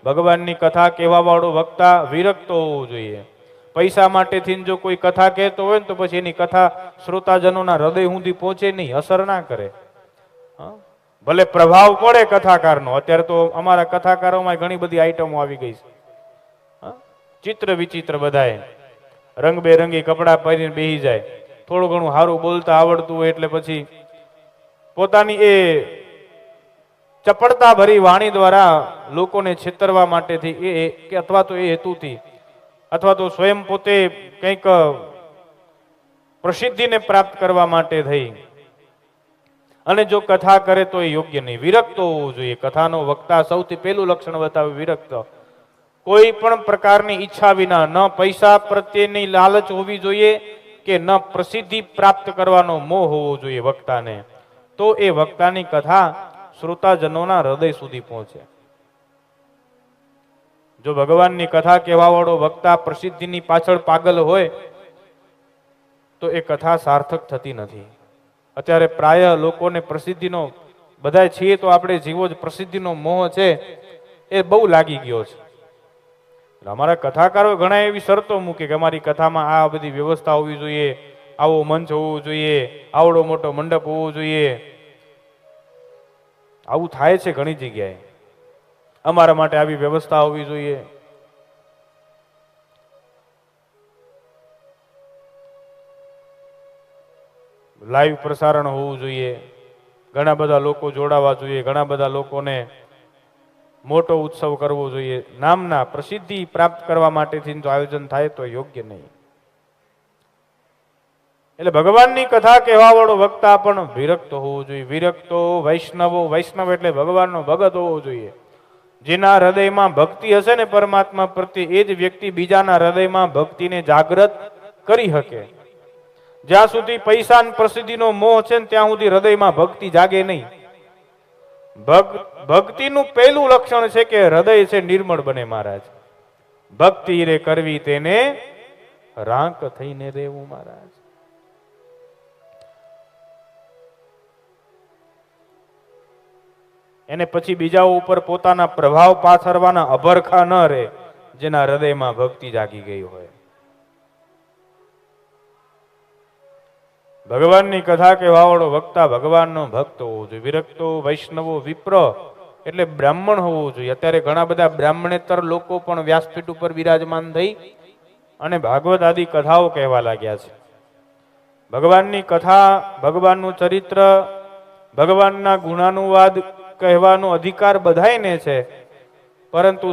ભગવાનની કથા કહેવા વાળો વક્તા વિરક્ત હોવો જોઈએ. પૈસા માટેથી જો કોઈ કથા કહેતો હોય ને તો પછી એની કથા શ્રોતાજનોના હૃદય સુધી પહોંચે નહીં, અસર ના કરે. ભલે પ્રભાવ પડે કથાકારનો. અત્યારે તો અમારા કથાકારોમાં ઘણી બધી આઈટમો આવી ગઈ છે. ચિત્ર વિચિત્ર બધાએ રંગબેરંગી કપડા પહેરીને બેસી જાય. થોડું ઘણું સારું બોલતા આવડતું હોય એટલે પછી પોતાની એ ચપળતા ભરી વાણી દ્વારા લોકોને છેતરવા માટેથી કે અથવા તો એ હેતુથી અથવા તો સ્વયં પોતે કંઈક પ્રસિદ્ધિને પ્રાપ્ત કરવા માટે થઈ અને જો કથા કરે તો એ યોગ્ય નહીં. વિરક્ત હોવું જોઈએ. કથાનો વક્તા સૌથી પહેલું લક્ષણ બતાવે વિરક્ત. કોઈ પણ પ્રકારની ઈચ્છા વિના, ન પૈસા પ્રત્યેની લાલચ હોવી જોઈએ કે ન પ્રસિદ્ધિ પ્રાપ્ત કરવાનો મોહ હોવો જોઈએ વક્તાને. તો એ વક્તાની કથા શ્રોતાજનોના હૃદય સુધી પહોંચે. જો ભગવાનની કથા કહેવા વાળો વક્તા પ્રસિદ્ધિની પાછળ પાગલ હોય તો એ કથા સાર્થક થતી નથી. અત્યારે પ્રાય લોકોને પ્રસિદ્ધિનો, બધા છીએ તો આપણે જીવો જ પ્રસિદ્ધિનો મોહ છે એ બહુ લાગી ગયો છે. અમારા કથાકારો ઘણા એવી શરતો મૂકે કે અમારી કથામાં આ બધી વ્યવસ્થા હોવી જોઈએ, આવો મંચ હોવો જોઈએ, આવડો મોટો મંડપ હોવો જોઈએ. આવું થાય છે ઘણી જગ્યાએ. અમારા માટે આવી વ્યવસ્થા હોવી જોઈએ. લાઈવ પ્રસારણ હોવું જોઈએ, ઘણા બધા લોકો જોડાવા જોઈએ, ઘણા બધા લોકોને મોટો ઉત્સવ કરવો જોઈએ. નામના પ્રસિદ્ધિ પ્રાપ્ત કરવા માટેથી જો આયોજન થાય તો યોગ્ય નહીં. એટલે ભગવાનની કથા કહેવા વાળો વક્તા પણ વિરક્ત હોવો જોઈએ. વિરક્તો વૈષ્ણવો, વૈષ્ણવ એટલે ભગવાનનો ભગત હોવો જોઈએ. જેના હૃદયમાં ભક્તિ હશે ને પરમાત્મા પ્રત્યે, એ જ વ્યક્તિ બીજાના હૃદયમાં ભક્તિને જાગૃત કરી શકે. જ્યાં સુધી પૈસા અને પ્રસિદ્ધિનો મોહ છે ને ત્યાં સુધી હૃદયમાં ભક્તિ જાગે નહીં. ભક્તિનું પહેલું લક્ષણ છે કે હૃદય છે નિર્મળ બને. મહારાજ, ભક્તિ રે કરવી તેને રાંક થઈને રહેવું. મહારાજ, એને પછી બીજાઓ ઉપર પોતાના પ્રભાવ પાથરવાના અભરખા ન રહે, જેના હૃદયમાં ભક્તિ જાગી ગઈ હોય. ભગવાનની કથા કહેવા વાળો વક્તા ભગવાનનો ભક્ત હોવો જોઈએ. વિરક્તો વૈષ્ણવો વિપ્ર એટલે બ્રાહ્મણ હોવું જોઈએ. અત્યારે ઘણા બધા બ્રાહ્મણેતર લોકો પણ વ્યાસપીઠ ઉપર બિરાજમાન થઈ અને ભાગવત આદિ કથાઓ કહેવા લાગ્યા છે. ભગવાનની કથા, ભગવાનનું ચરિત્ર, ભગવાનના ગુણાનુવાદ કહેવાનો અધિકાર બધાયને છે, પરંતુ